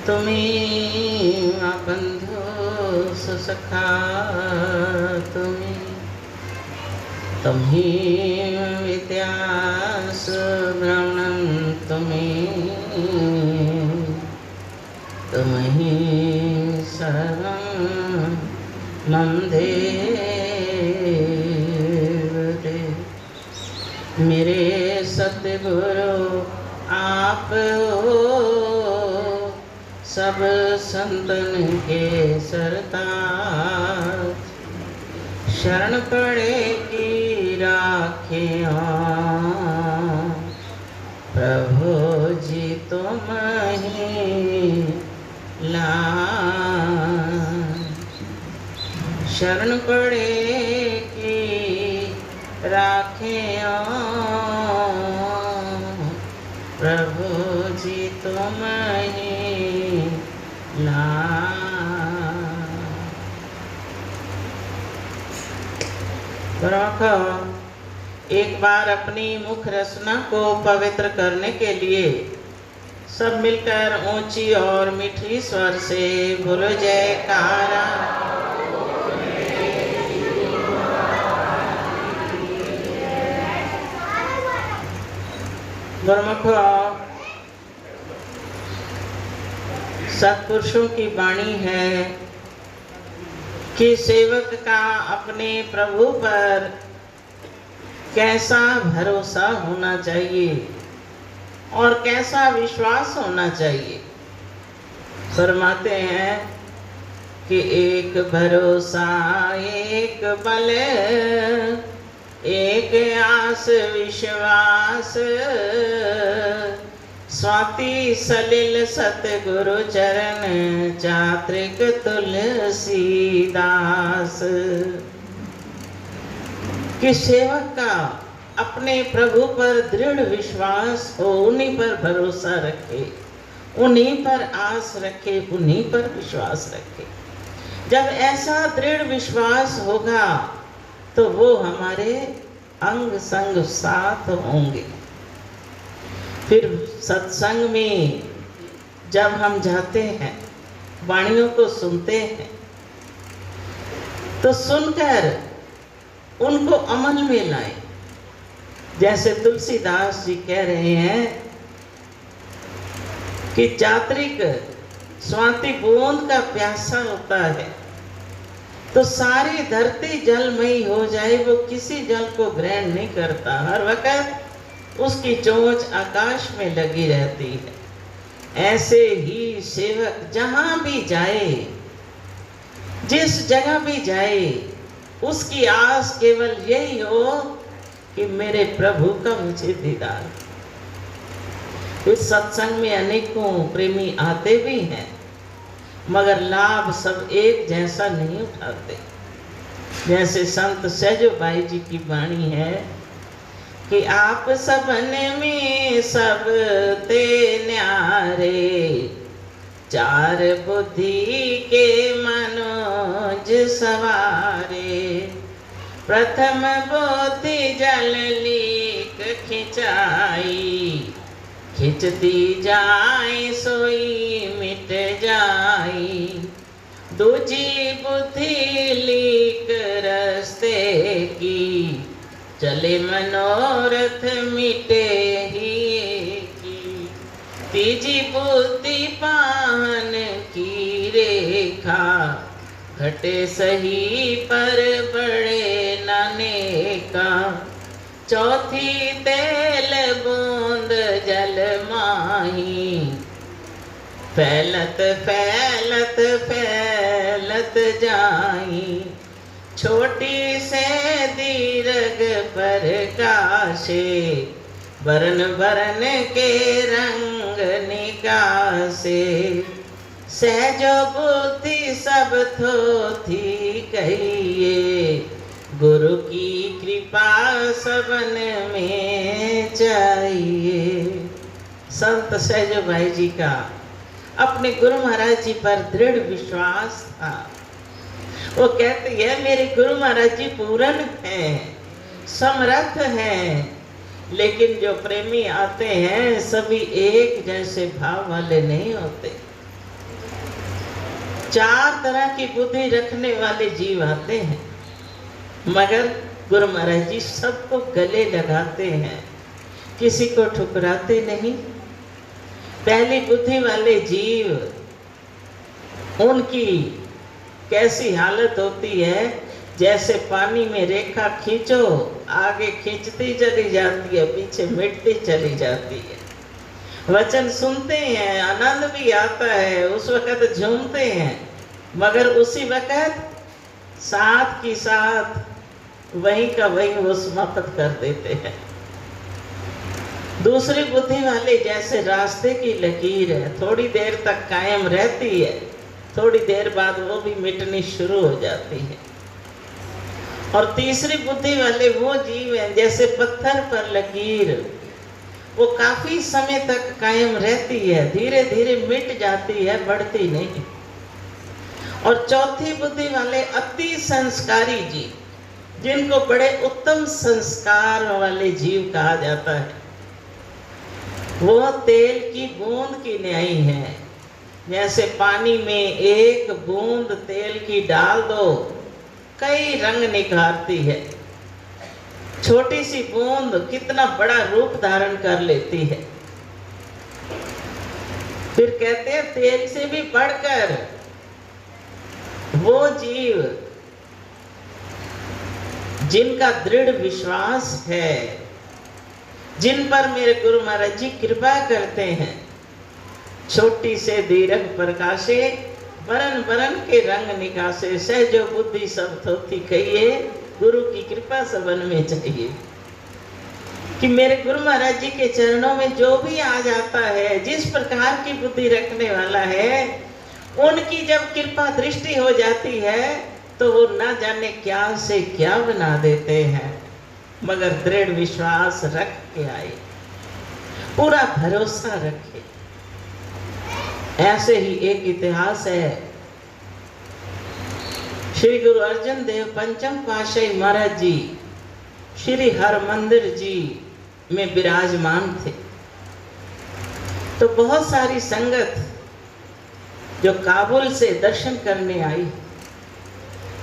तुम्ही बंधु सुसखा, तुम्ही विद्या सुब्रह्मण्यं, तुम्ही सर्वं मम देव। मेरे सतगुरु आप हो, सब संतन के सरताज। शरण पड़े की राखे प्रभु जी तुम ही लाज। शरण पड़े की राखे प्रभु जी तुम ही लाज। एक बार अपनी मुख रचना को पवित्र करने के लिए सब मिलकर ऊंची और मीठी स्वर से बोलो जयकारा। गुरुमुखो, सत्पुरुषों की वाणी है कि सेवक का अपने प्रभु पर कैसा भरोसा होना चाहिए और कैसा विश्वास होना चाहिए। फरमाते हैं कि एक भरोसा एक बल, एक आस विश्वास, स्वाति सलिल सतगुरु चरण, चात्रिक तुलसीदास। कि सेवक का अपने प्रभु पर दृढ़ विश्वास हो, उन्हीं पर भरोसा रखे, उन्हीं पर आस रखे, उन्हीं पर विश्वास रखे। जब ऐसा दृढ़ विश्वास होगा तो वो हमारे अंग संग साथ होंगे। फिर सत्संग में जब हम जाते हैं, वाणियों को सुनते हैं, तो सुनकर उनको अमल में लाएं। जैसे तुलसीदास जी कह रहे हैं कि चात्रिक स्वाति बूंद का प्यासा होता है तो सारी धरती जलमयी हो जाए, वो किसी जल को ग्रहण नहीं करता, हर वक्त उसकी चोंच आकाश में लगी रहती है। ऐसे ही सेवक जहां भी जाए, जिस जगह भी जाए, उसकी आस केवल यही हो कि मेरे प्रभु का मुझे दीदार। इस सत्संग में अनेकों प्रेमी आते भी हैं, मगर लाभ सब एक जैसा नहीं उठाते। जैसे संत सहजो भाई जी की वाणी है कि आप सबने में सब ते न्यारे, चार बुद्धि के मनोज सवारे। प्रथम बुद्धि जल लीक खिंचाई, खिंचती जाए सोई मिट जाई। दूजी बुद्धि लीक रस्ते की, चले मनोरथ मिटे ही की। तीजी बुद्धि पान की रेखा, घटे सही पर बड़े नाने का। चौथी तेल बूंद जल माही, फैलत फैलत फैलत जाई। छोटी से दीर्घ पर काशे, बरन बरन के रंग निकासे। सहजो बुद्धि सब थोथी कहिए, गुरु की कृपा सबन में चाहिए। संत सहजो भाई जी का अपने गुरु महाराज जी पर दृढ़ विश्वास था। वो कहते हैं मेरे गुरु महाराज जी पूर्ण हैं, समर्थ हैं, लेकिन जो प्रेमी आते हैं सभी एक जैसे भाव वाले नहीं होते। चार तरह की बुद्धि रखने वाले जीव आते हैं, मगर गुरु महाराज जी सबको गले लगाते हैं, किसी को ठुकराते नहीं। पहली बुद्धि वाले जीव, उनकी कैसी हालत होती है, जैसे पानी में रेखा खींचो, आगे खींचती चली जाती है, पीछे मिटती चली जाती है। वचन सुनते हैं, आनंद भी आता है, उस वक़्त झूमते हैं, मगर उसी वक़्त साथ की साथ वहीं का वहीं वो समाप्त कर देते हैं। दूसरी बुद्धि वाले जैसे रास्ते की लकीर है, थोड़ी देर तक कायम रहती है, थोड़ी देर बाद वो भी मिटनी शुरू हो जाती है। और तीसरी बुद्धि वाले वो जीव हैं जैसे पत्थर पर लकीर, वो काफी समय तक कायम रहती है, धीरे धीरे मिट जाती है, बढ़ती नहीं। और चौथी बुद्धि वाले अति संस्कारी जीव, जिनको बड़े उत्तम संस्कार वाले जीव कहा जाता है, वो तेल की बूंद की न्यायी है। जैसे पानी में एक बूंद तेल की डाल दो, कई रंग निखारती है। छोटी सी बूंद कितना बड़ा रूप धारण कर लेती है। फिर कहते हैं तेल से भी बढ़कर वो जीव जिनका दृढ़ विश्वास है, जिन पर मेरे गुरु महाराज जी कृपा करते हैं। छोटी से दीर्घ प्रकाशे, बरन बरन के रंग निकासे, सहजो बुद्धि सब थोथी कहिए, गुरु की कृपा सबन में चाहिए। कि मेरे गुरु महाराज जी के चरणों में जो भी आ जाता है, जिस प्रकार की बुद्धि रखने वाला है, उनकी जब कृपा दृष्टि हो जाती है तो वो ना जाने क्या से क्या बना देते हैं, मगर दृढ़ विश्वास रख के आए, पूरा भरोसा रखे। ऐसे ही एक इतिहास है, श्री गुरु अर्जन देव पंचम पातशाही महाराज जी श्री हरमंदिर जी में विराजमान थे। तो बहुत सारी संगत जो काबुल से दर्शन करने आई,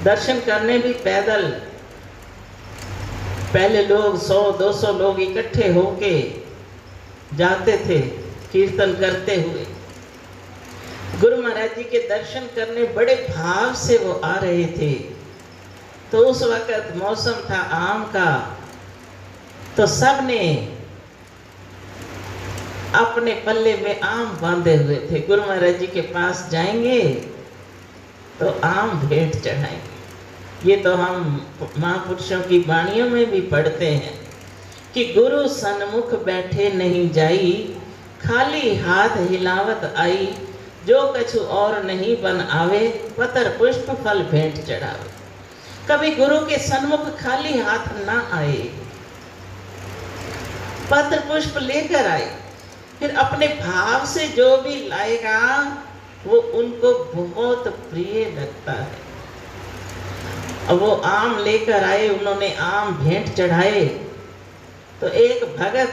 दर्शन करने भी पैदल, पहले लोग 100-200 लोग इकट्ठे होके जाते थे कीर्तन करते हुए। गुरु महाराज जी के दर्शन करने बड़े भाव से वो आ रहे थे। तो उस वक़्त मौसम था आम का, तो सब ने अपने पल्ले में आम बांधे हुए थे। गुरु महाराज जी के पास जाएंगे तो आम भेंट चढ़ाएंगे। ये तो हम महापुरुषों की वाणियों में भी पढ़ते हैं कि गुरु सन्मुख बैठे नहीं जाई, खाली हाथ हिलावत आई, जो कछु और नहीं बन आवे, पतर पुष्प फल भेंट चढ़ावे। कभी गुरु के सन्मुख खाली हाथ ना आए, पत्र पुष्प लेकर आए, फिर अपने भाव से जो भी लाएगा वो उनको बहुत प्रिय लगता है। अब वो आम लेकर आए, उन्होंने आम भेंट चढ़ाए। तो एक भगत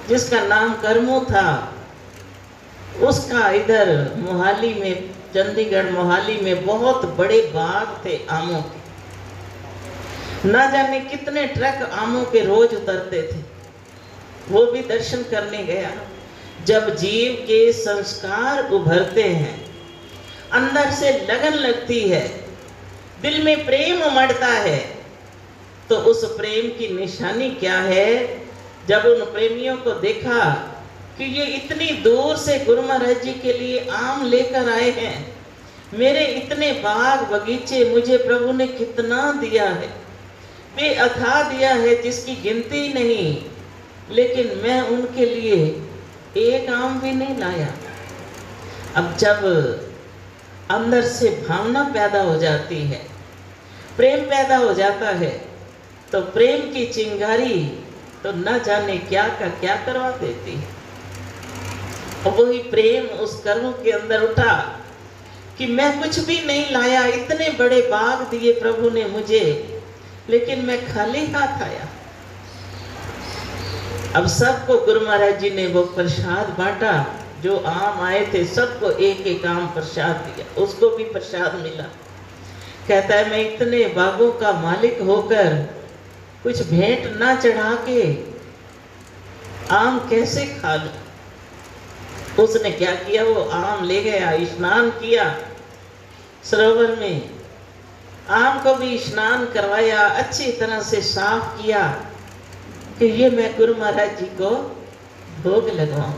जिसका नाम करमू था, उसका इधर मोहाली में, चंडीगढ़ मोहाली में बहुत बड़े बाग थे आमों के। ना जाने कितने ट्रक आमों के रोज उतरते थे। वो भी दर्शन करने गया। जब जीव के संस्कार उभरते हैं, अंदर से लगन लगती है, दिल में प्रेम उमड़ता है, तो उस प्रेम की निशानी क्या है? जब उन प्रेमियों को देखा कि ये इतनी दूर से गुरु महाराज जी के लिए आम लेकर आए हैं, मेरे इतने बाग बगीचे मुझे प्रभु ने कितना दिया है, बेअथा दिया है जिसकी गिनती नहीं, लेकिन मैं उनके लिए एक आम भी नहीं लाया। अब जब अंदर से भावना पैदा हो जाती है, प्रेम पैदा हो जाता है, तो प्रेम की चिंगारी तो न जाने क्या का क्या करवा देती है। और वही प्रेम उस कर्म के अंदर उठा कि मैं कुछ भी नहीं लाया, इतने बड़े बाग दिए प्रभु ने मुझे, लेकिन मैं खाली हाथ आया। अब सबको गुरु महाराज जी ने वो प्रसाद बांटा, जो आम आए थे सबको एक एक आम प्रसाद दिया, उसको भी प्रसाद मिला। कहता है मैं इतने बागों का मालिक होकर कुछ भेंट ना चढ़ा के आम कैसे खा लूं। उसने क्या किया, वो आम ले गया, स्नान किया सरोवर में, आम को भी स्नान करवाया, अच्छी तरह से साफ किया कि ये मैं गुरु महाराज जी को भोग लगवाऊं।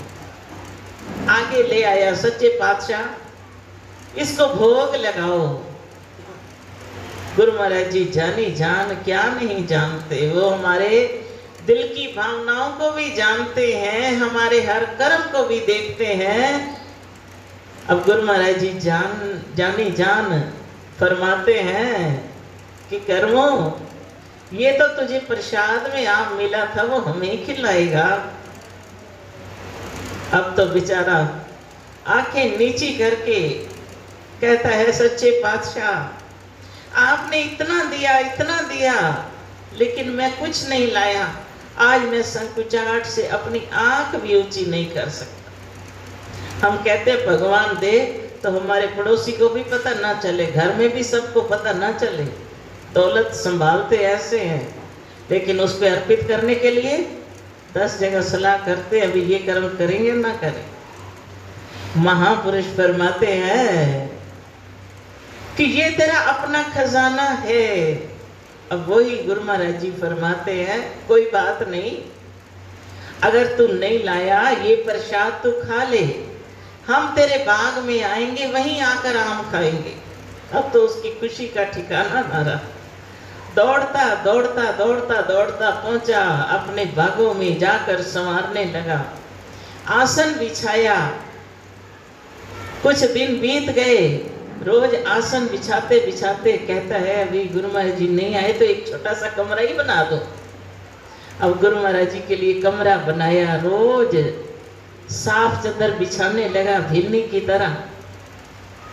आगे ले आया, सच्चे पातशाह इसको भोग लगाओ। गुरु महाराज जी जानी जान क्या नहीं जानते, वो हमारे दिल की भावनाओं को भी जानते हैं, हमारे हर कर्म को भी देखते हैं। अब गुरु महाराज जी जानी जान फरमाते हैं कि कर्मों, ये तो तुझे प्रसाद में आम मिला था, वो हमें खिलाएगा। अब तो बेचारा आंखें नीची करके कहता है सच्चे पातशाह आपने इतना दिया लेकिन मैं कुछ नहीं लाया। आज मैं संकुचाहट से अपनी आंख भी ऊंची नहीं कर सकता। हम कहते हैं भगवान दे तो हमारे पड़ोसी को भी पता ना चले, घर में भी सबको पता ना चले। दौलत संभालते ऐसे हैं, लेकिन उस पर अर्पित करने के लिए 10 जगह सलाह करते हैं, अभी ये कर्म करेंगे ना करें। महापुरुष फरमाते हैं कि ये तेरा अपना खजाना है। अब वही गुरु महाराज जी फरमाते हैं कोई बात नहीं, अगर तू नहीं लाया ये प्रसाद तू खा ले, हम तेरे बाग में आएंगे, वहीं आकर आम खाएंगे। अब तो उसकी खुशी का ठिकाना ना रहा। दौड़ता पहुंचा, अपने बागों में जाकर संवारने लगा, आसन बिछाया। कुछ दिन बीत गए, रोज आसन बिछाते बिछाते कहता है अभी गुरु महाराज जी नहीं आए तो एक छोटा सा कमरा ही बना दो। अब गुरु महाराज जी के लिए कमरा बनाया, रोज साफ चादर बिछाने लगा भिन्नी की तरह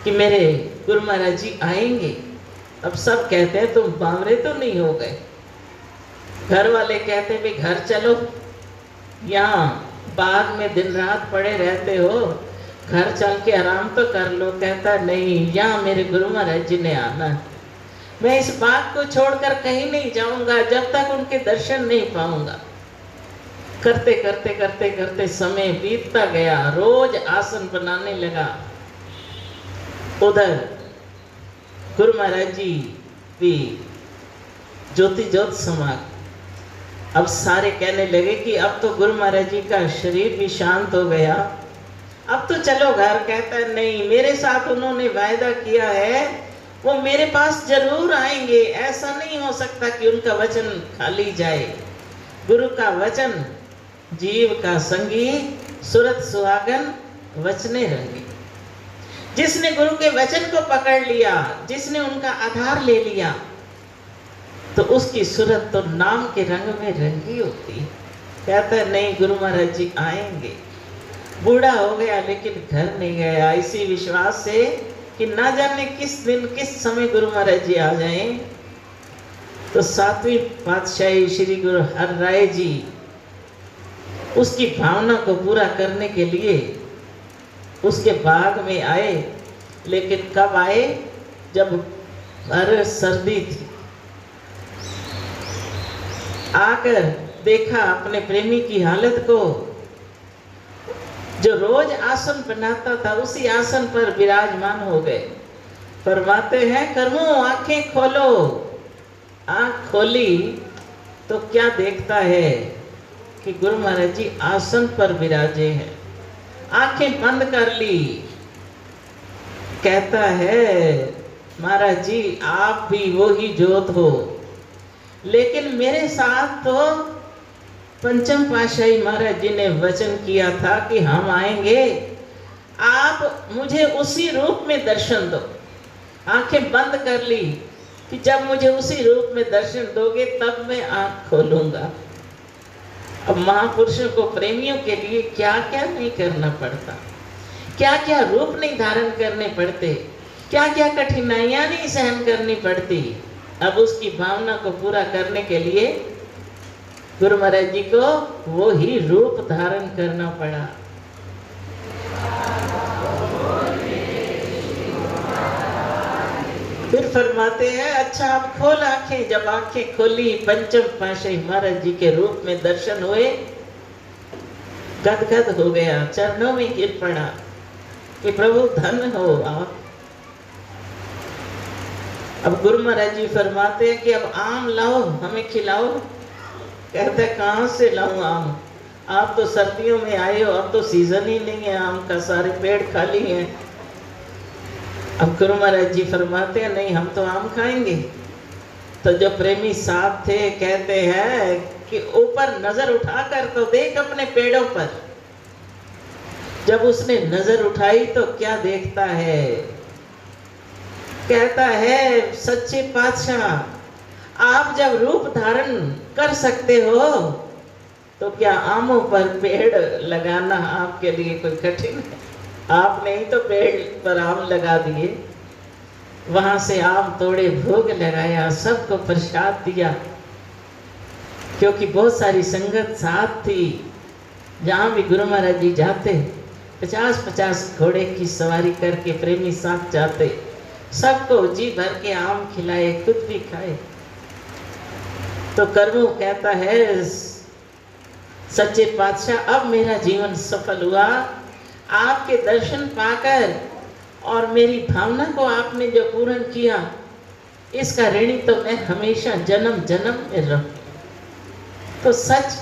कि मेरे गुरु महाराज जी आएंगे। अब सब कहते हैं तुम बावरे तो नहीं हो गए। घर वाले कहते हैं भाई घर चलो, यहाँ बाग में दिन रात पड़े रहते हो, घर चल के आराम तो कर लो। कहता नहीं, यहाँ मेरे गुरु महाराज जी ने आना है, मैं इस बाग को छोड़कर कहीं नहीं जाऊंगा जब तक उनके दर्शन नहीं पाऊंगा। करते करते करते करते समय बीतता गया, रोज आसन बनाने लगा। उधर गुरु महाराज जी भी ज्योति ज्योत समा। अब सारे कहने लगे कि अब तो गुरु महाराज जी का शरीर भी शांत हो गया, अब तो चलो घर। कहता है नहीं, मेरे साथ उन्होंने वायदा किया है, वो मेरे पास जरूर आएंगे। ऐसा नहीं हो सकता कि उनका वचन खाली जाए। गुरु का वचन जीव का संगी, सुरत सुहागन वचने रंगी। जिसने गुरु के वचन को पकड़ लिया, जिसने उनका आधार ले लिया, तो उसकी सूरत तो नाम के रंग में रंगी होती है। कहता है नहीं, गुरु महाराज जी आएंगे। बूढ़ा हो गया लेकिन घर नहीं गया, इसी विश्वास से कि ना जाने किस दिन किस समय गुरु महाराज जी आ जाएं। तो 7वीं पातशाही श्री गुरु हर राय जी उसकी भावना को पूरा करने के लिए उसके बाग में आए। लेकिन कब आए? जब भर सर्दी थी। आकर देखा अपने प्रेमी की हालत को, जो रोज आसन बनाता था उसी आसन पर विराजमान हो गए। फरमाते हैं कर्मों आंखें खोलो। आंख खोली तो क्या देखता है कि गुरु महाराज जी आसन पर विराजे हैं। आंखें बंद कर ली, कहता है महाराज जी आप भी वो ही ज्योत हो, लेकिन मेरे साथ तो पंचम पातशाही महाराज जी ने वचन किया था कि हम आएंगे, आप मुझे उसी रूप में दर्शन दो। आंखें बंद कर ली कि जब मुझे उसी रूप में दर्शन दोगे तब मैं आंख खोलूंगा। अब महापुरुषों को, प्रेमियों के लिए क्या क्या नहीं करना पड़ता, क्या क्या रूप नहीं धारण करने पड़ते, क्या क्या कठिनाइयां नहीं सहन करनी पड़ती। अब उसकी भावना को पूरा करने के लिए गुरु महाराज जी को वो ही रूप धारण करना पड़ा। फरमाते हैं, अच्छा आप खोल आंखें। जब आंखें खोली, पंचम पातशाही महाराज जी के रूप में दर्शन हुए, गदगद हो गया, चरणों में गिर पड़ा कि प्रभु धन हो आप। अब गुरु महाराज जी फरमाते हैं कि अब आम लाओ, हमें खिलाओ। कहते हैं कहाँ से लाऊं आम, आप तो सर्दियों में आए हो, अब तो सीजन ही नहीं है आम का, सारे पेड़ खाली हैं। अब गुरु महाराज जी फरमाते हैं नहीं, हम तो आम खाएंगे। तो जो प्रेमी साहब थे कहते हैं कि ऊपर नजर उठाकर तो देख अपने पेड़ों पर। जब उसने नजर उठाई तो क्या देखता है, कहता है सच्चे पातशाह आप जब रूप धारण कर सकते हो तो क्या आमों पर पेड़ लगाना आपके लिए कोई कठिन है? आपने ही तो पेड़ पर आम लगा दिए। वहां से आम तोड़े, भोग लगाया, सबको प्रसाद दिया, क्योंकि बहुत सारी संगत साथ थी। जहां भी गुरु महाराज जी जाते 50-50 घोड़े की सवारी करके प्रेमी साथ जाते, सबको जी भर के आम खिलाए, खुद भी खाए। तो कर्मू कहता है सच्चे पातशाह अब मेरा जीवन सफल हुआ, आपके दर्शन पाकर और मेरी भावना को आपने जो पूर्ण किया, इसका ऋणी तो मैं हमेशा जन्म जन्म में रहूं। तो सच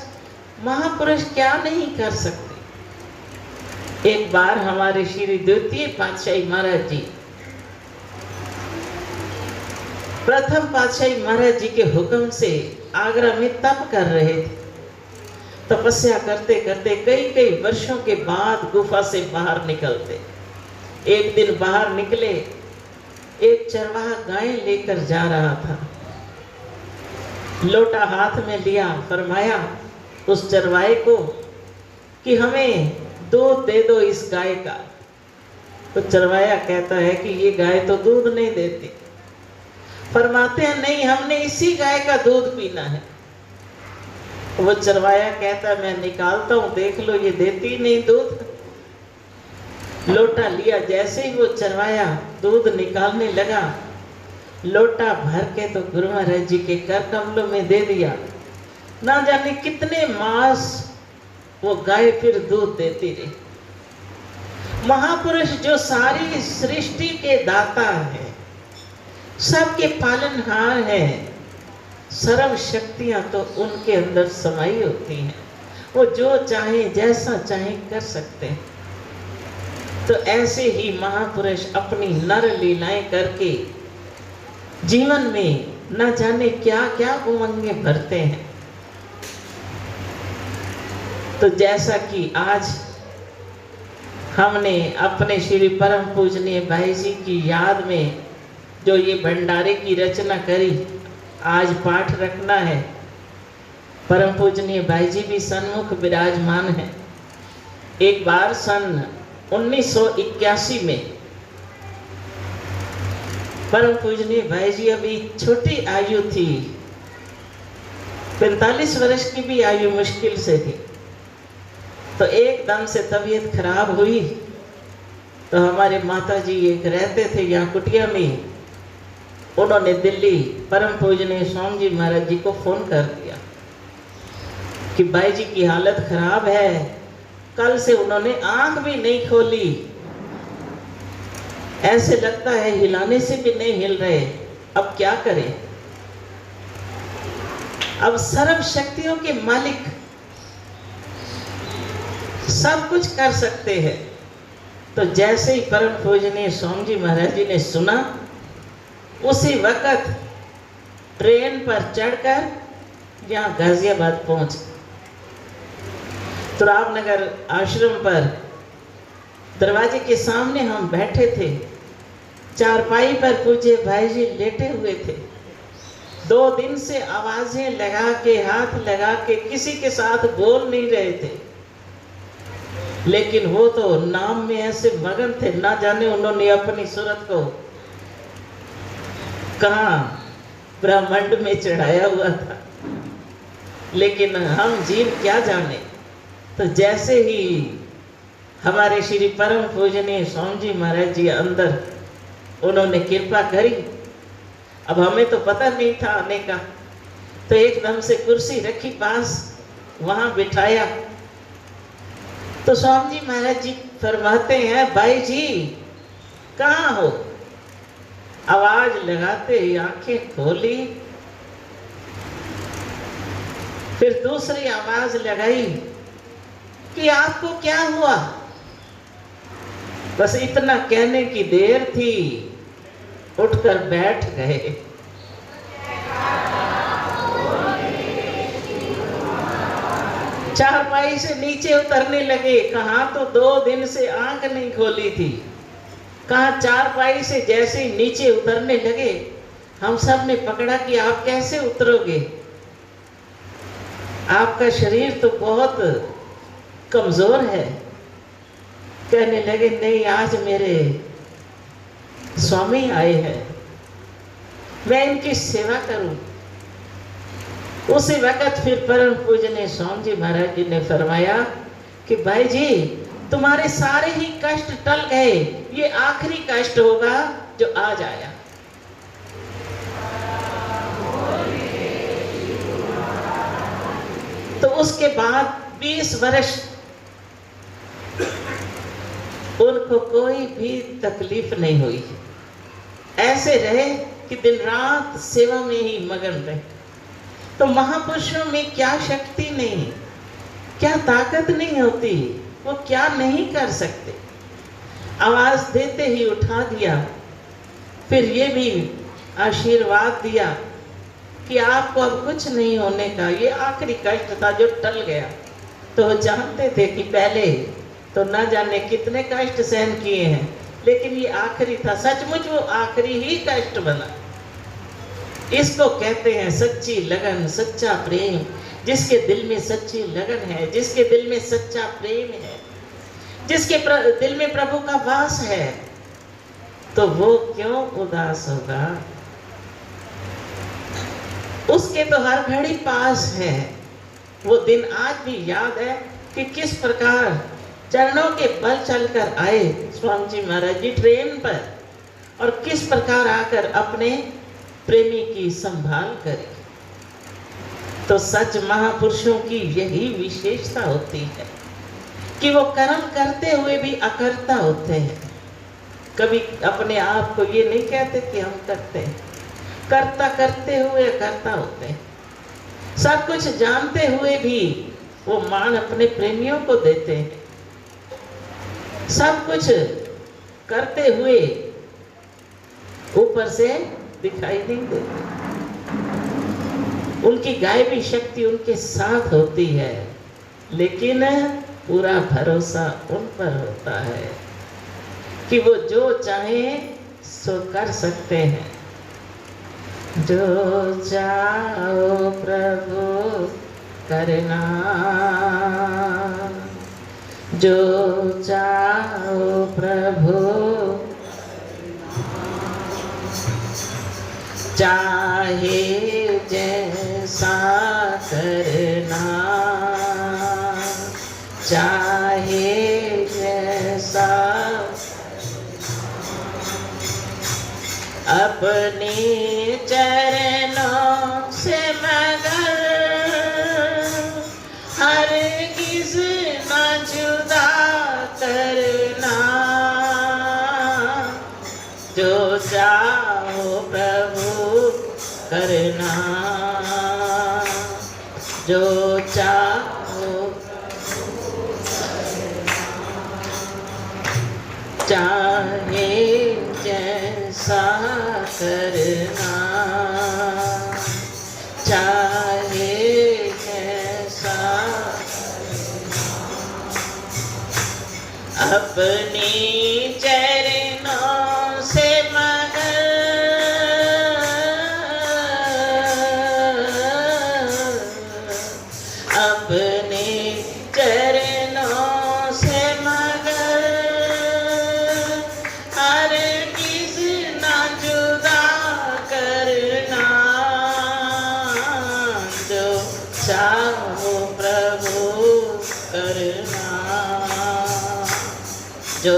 महापुरुष क्या नहीं कर सकते। एक बार हमारे श्री द्वितीय पातशाही महाराज जी प्रथम पातशाही महाराज जी के हुक्म से आगरा में तप कर रहे थे। तपस्या करते करते कई वर्षों के बाद गुफा से बाहर निकलते। एक दिन बाहर निकले, एक चरवाहा गाय लेकर जा रहा था। लोटा हाथ में लिया, फरमाया उस चरवाहे को कि हमें दूध दे दो इस गाय का। तो चरवाहा कहता है कि ये गाय तो दूध नहीं देती। फरमाते हैं नहीं, हमने इसी गाय का दूध पीना है। वो चरवाया कहता है मैं निकालता हूँ, देख लो ये देती नहीं दूध। लोटा लिया, जैसे ही वो चरवाया दूध निकालने लगा, लोटा भर के तो गुरु महाराज जी के कर कमलों में दे दिया। ना जाने कितने मास वो गाय फिर दूध देती रही। महापुरुष जो सारी सृष्टि के दाता है, सबके पालनहार है, सर्व शक्तियां तो उनके अंदर समाई होती हैं। वो जो चाहे जैसा चाहे कर सकते हैं। तो ऐसे ही महापुरुष अपनी नर लीलाएं करके जीवन में न जाने क्या क्या उमंगें भरते हैं। तो जैसा कि आज हमने अपने श्री परम पूजनीय भाई जी की याद में जो ये भंडारे की रचना करी, आज पाठ रखना है। परम पूजनीय भाई जी भी सन्मुख विराजमान है। एक बार सन 1981 में परम पूजनीय भाई जी अभी छोटी आयु थी, 45 वर्ष की भी आयु मुश्किल से थी। तो एकदम से तबीयत खराब हुई। तो हमारे माता जी एक रहते थे यहाँ कुटिया में, उन्होंने दिल्ली परम पूजनीय स्वामी जी महाराज जी को फोन कर दिया कि भाई जी की हालत खराब है। कल से उन्होंने आंख भी नहीं खोली, ऐसे लगता है हिलाने से भी नहीं हिल रहे, अब क्या करें। अब सर्व शक्तियों के मालिक सब कुछ कर सकते हैं। तो जैसे ही परम पूजनीय स्वामी जी महाराज जी ने सुना, उसी वक्त ट्रेन पर चढ़कर यहाँ गाजियाबाद पहुंच। तो रामनगर आश्रम पर दरवाजे के सामने हम बैठे थे। चारपाई पर पूज्य भाई जी लेटे हुए थे। 2 दिन से आवाजें लगा के, हाथ लगा के किसी के साथ बोल नहीं रहे थे, लेकिन वो तो नाम में ऐसे मगन थे, ना जाने उन्होंने अपनी सूरत को कहाँ ब्रह्मांड में चढ़ाया हुआ था, लेकिन हम जीव क्या जाने। तो जैसे ही हमारे श्री परम पूजनीय स्वामी जी महाराज जी अंदर उन्होंने कृपा करी, अब हमें तो पता नहीं था आने का, तो एकदम से कुर्सी रखी पास, वहां बिठाया। तो स्वामी जी महाराज जी फरमाते हैं, भाई जी कहाँ हो? आवाज लगाते ही आंखें खोली, फिर दूसरी आवाज लगाई कि आपको क्या हुआ? बस इतना कहने की देर थी, उठकर बैठ गए। चारपाई से नीचे उतरने लगे। कहाँ तो 2 दिन से आंख नहीं खोली थी, कहाँ चारपाई से जैसे ही नीचे उतरने लगे, हम सब ने पकड़ा कि आप कैसे उतरोगे, आपका शरीर तो बहुत कमजोर है। कहने लगे, नहीं, आज मेरे स्वामी आए हैं, मैं इनकी सेवा करूं। उसी वक्त फिर परम पूजनीय स्वामी जी महाराज जी ने फरमाया कि भाई जी तुम्हारे सारे ही कष्ट टल गए, ये आखिरी कष्ट होगा जो आज आया। तो उसके बाद 20 वर्ष उनको कोई भी तकलीफ नहीं हुई। ऐसे रहे कि दिन रात सेवा में ही मगन रहे। तो महापुरुषों में क्या शक्ति नहीं, क्या ताकत नहीं होती, वो क्या नहीं कर सकते। आवाज देते ही उठा दिया, फिर ये भी आशीर्वाद दिया कि आपको अब कुछ नहीं होने का, ये आखिरी कष्ट था जो टल गया। तो वो जानते थे कि पहले तो न जाने कितने कष्ट सहन किए हैं, लेकिन ये आखिरी था, सचमुच वो आखिरी ही कष्ट बना। इसको कहते हैं सच्ची लगन, सच्चा प्रेम। जिसके दिल में सच्ची लगन है, जिसके दिल में सच्चा प्रेम है, जिसके दिल में प्रभु का वास है, तो वो क्यों उदास होगा? उसके तो हर घड़ी पास है। वो दिन आज भी याद है कि किस प्रकार चरणों के बल चलकर आए स्वामी जी महाराज जी ट्रेन पर, और किस प्रकार आकर अपने प्रेमी की संभाल करी। तो सच महापुरुषों की यही विशेषता होती है कि वो कर्म करते हुए भी अकर्ता होते हैं। कभी अपने आप को ये नहीं कहते कि हम करते हैं, कर्ता करते हुए अकर्ता होते हैं। सब कुछ जानते हुए भी वो मान अपने प्रेमियों को देते हैं। सब कुछ करते हुए ऊपर से दिखाई नहीं देते। उनकी गायबी शक्ति उनके साथ होती है, लेकिन पूरा भरोसा उन पर होता है कि वो जो चाहे सो कर सकते हैं। जो चाहो प्रभु करना, जो चाहो प्रभु, चाहे जैसा करना, चाहे जैसा अपने चरणों से मगर हरगिज़ न जुदा करना। जो चाहो प्रभु करना, जो चाहो चाहे जैसा करना, चाहे जैसा अपने चरणों से मगर अपने चरणों से मगर हरगिज़ ना जुदा करना। जो चाहो प्रभु करना, जो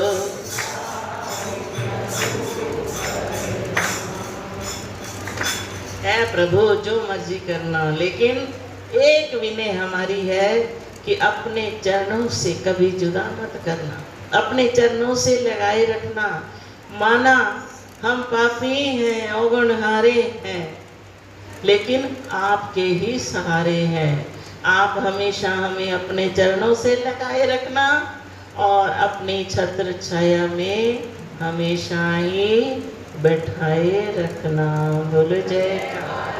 प्रभु जो मर्जी करना, लेकिन एक विनय हमारी है कि अपने चरणों से कभी जुदा मत करना, अपने चरणों से लगाए रखना। माना हम पापी हैं, अवगुणहारे हैं, लेकिन आपके ही सहारे हैं। आप हमेशा हमें अपने चरणों से लगाए रखना और अपनी छत्र छाया में हमेशा ही बैठाए रखना। बोलो जय।